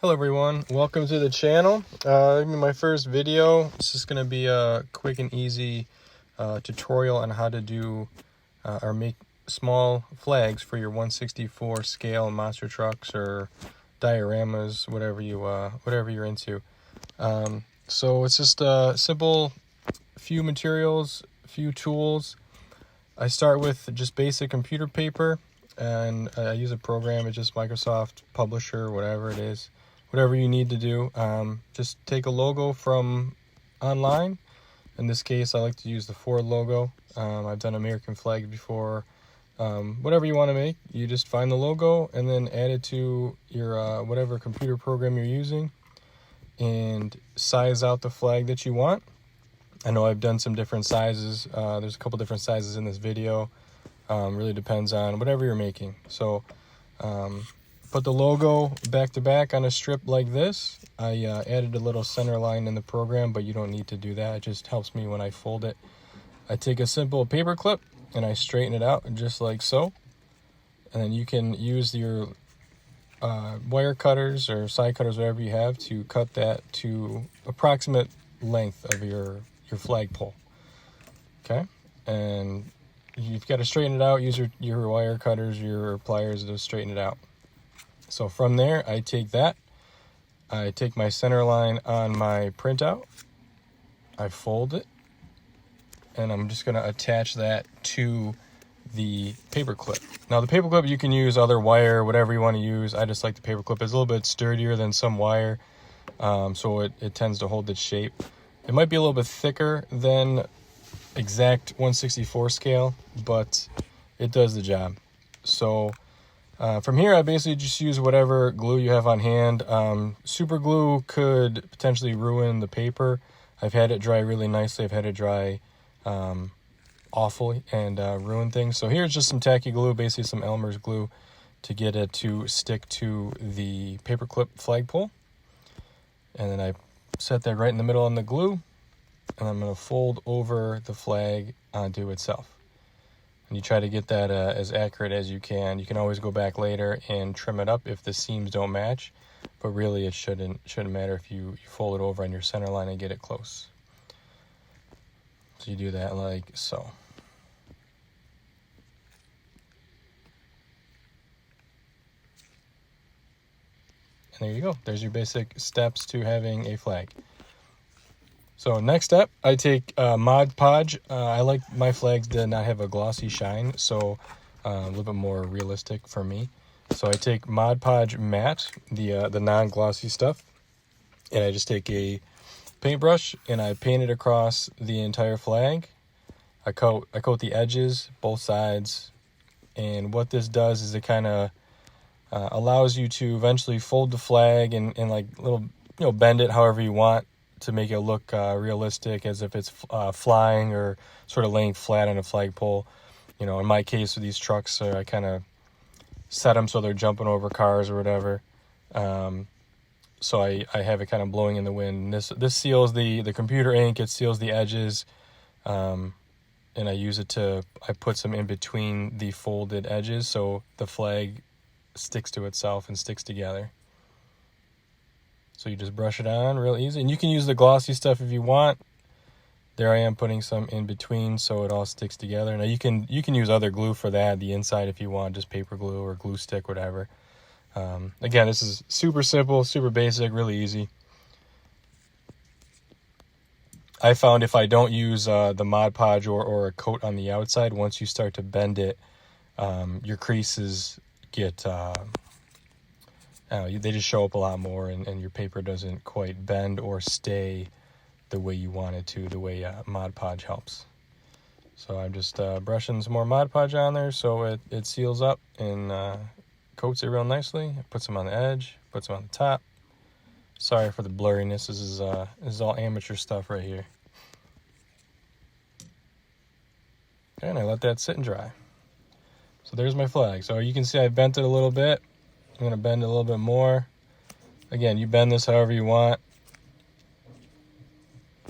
Hello everyone, welcome to the channel. My first video. This is going to be a quick and easy tutorial on how to do or make small flags for your 1/64 scale monster trucks or dioramas, whatever you're into. So it's just a simple few materials, few tools. I start with just basic computer paper, and I use a program. It's just Microsoft Publisher, whatever it is. Whatever you need to do, just take a logo from online. In this case, I like to use the Ford logo. I've done American flags before. Whatever you want to make, you just find the logo and then add it to your whatever computer program you're using and size out the flag that you want. I know I've done some different sizes. There's a couple different sizes in this video. Really depends on whatever you're making. So put the logo back to back on a strip like this. I added a little center line in the program, but you don't need to do that. It just helps me when I fold it. I take a simple paper clip and I straighten it out just like so. And then you can use your wire cutters or side cutters, whatever you have, to cut that to approximate length of your flagpole. Okay, and you've got to straighten it out. Use your wire cutters, your pliers to straighten it out. So from there, I take my center line on my printout, I fold it, and I'm just going to attach that to the paper clip. Now the paper clip, you can use other wire, whatever you want to use. I just like the paper clip. It's a little bit sturdier than some wire, so it tends to hold its shape. It might be a little bit thicker than exact 1/64 scale, but it does the job. So from here, I basically just use whatever glue you have on hand. Super glue could potentially ruin the paper. I've had it dry really nicely. I've had it dry awfully and ruin things. So here's just some tacky glue, basically some Elmer's glue, to get it to stick to the paperclip flagpole. And then I set that right in the middle on the glue, and I'm going to fold over the flag onto itself. And you try to get that as accurate as you can. You can always go back later and trim it up if the seams don't match, but really it shouldn't matter if you fold it over on your center line and get it close. So you do that like so. And there you go. There's your basic steps to having a flag. So next step, I take Mod Podge. I like my flags to not have a glossy shine, so a little bit more realistic for me. So I take Mod Podge Matte, the non-glossy stuff, and I just take a paintbrush and I paint it across the entire flag. I coat the edges, both sides, and what this does is it kind of allows you to eventually fold the flag and like little, bend it however you want, to make it look realistic, as if it's flying or sort of laying flat on a flagpole. In my case with these trucks, I kind of set them so they're jumping over cars or whatever. So I have it kind of blowing in the wind. This seals the computer ink. It seals the edges, and I put some in between the folded edges so the flag sticks to itself and sticks together. So you just brush it on real easy. And you can use the glossy stuff if you want. There I am putting some in between so it all sticks together. Now you can use other glue for that, the inside, if you want, just paper glue or glue stick, whatever. Again, this is super simple, super basic, really easy. I found if I don't use the Mod Podge or a coat on the outside, once you start to bend it, your creases get... they just show up a lot more, and your paper doesn't quite bend or stay the way you want it to, the way Mod Podge helps. So I'm just brushing some more Mod Podge on there so it seals up and coats it real nicely. Put some on the edge, put some on the top. Sorry for the blurriness. This is all amateur stuff right here. And I let that sit and dry. So there's my flag. So you can see I bent it a little bit. I'm going to bend it a little bit more. Again, you bend this however you want.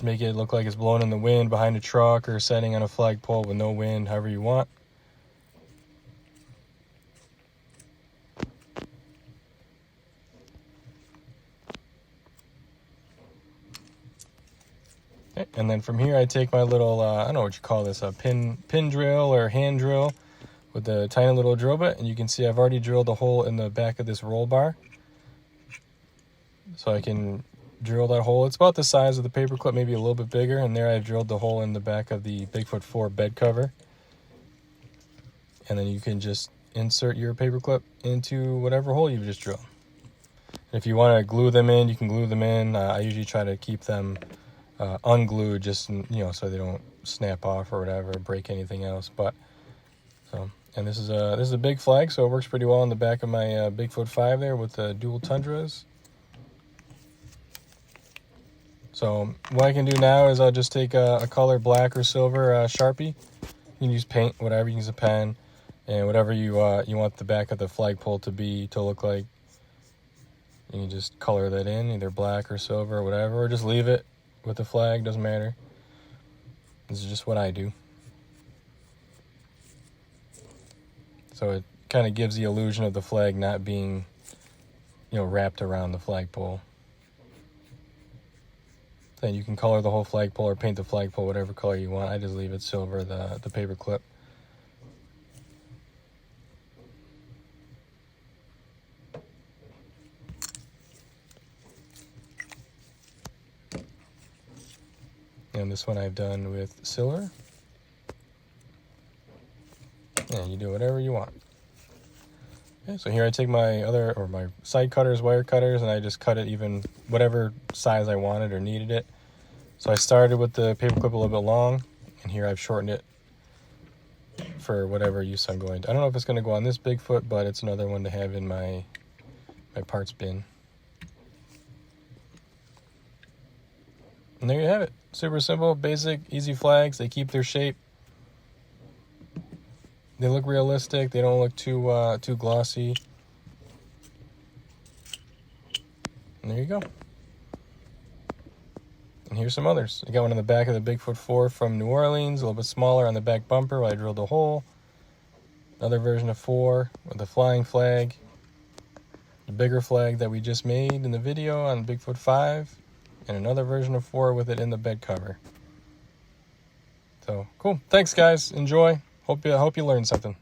Make it look like it's blowing in the wind behind a truck or setting on a flagpole with no wind, however you want. Okay. And then from here, I take my little, I don't know what you call this, a pin drill or hand drill with the tiny little drill bit. And you can see I've already drilled a hole in the back of this roll bar. So I can drill that hole. It's about the size of the paper clip, maybe a little bit bigger. And there I've drilled the hole in the back of the Bigfoot 4 bed cover. And then you can just insert your paper clip into whatever hole you've just drilled. If you want to glue them in, you can glue them in. I usually try to keep them unglued, just so they don't snap off or whatever, break anything else. But and this is a big flag, so it works pretty well on the back of my Bigfoot 5 there with the dual tundras. So what I can do now is I'll just take a color black or silver Sharpie. You can use paint, whatever. You can use a pen, and whatever you want the back of the flagpole to look like. You can just color that in, either black or silver or whatever, or just leave it with the flag, doesn't matter. This is just what I do. So it kind of gives the illusion of the flag not being, wrapped around the flagpole. Then you can color the whole flagpole or paint the flagpole whatever color you want. I just leave it silver, the paper clip. And this one I've done with silver. And you do whatever you want. Okay, so here I take my my side cutters, wire cutters, and I just cut it even whatever size I wanted or needed it. So I started with the paper clip a little bit long, and here I've shortened it for whatever use I'm going to. I don't know if it's going to go on this Bigfoot, but it's another one to have in my parts bin. And there you have it. Super simple, basic, easy flags. They keep their shape. They look realistic. They don't look too glossy. And there you go. And here's some others. I got one on the back of the Bigfoot 4 from New Orleans, a little bit smaller on the back bumper where I drilled a hole. Another version of 4 with the flying flag. The bigger flag that we just made in the video on Bigfoot 5. And another version of 4 with it in the bed cover. So, cool. Thanks, guys. Enjoy. Hope you learned something.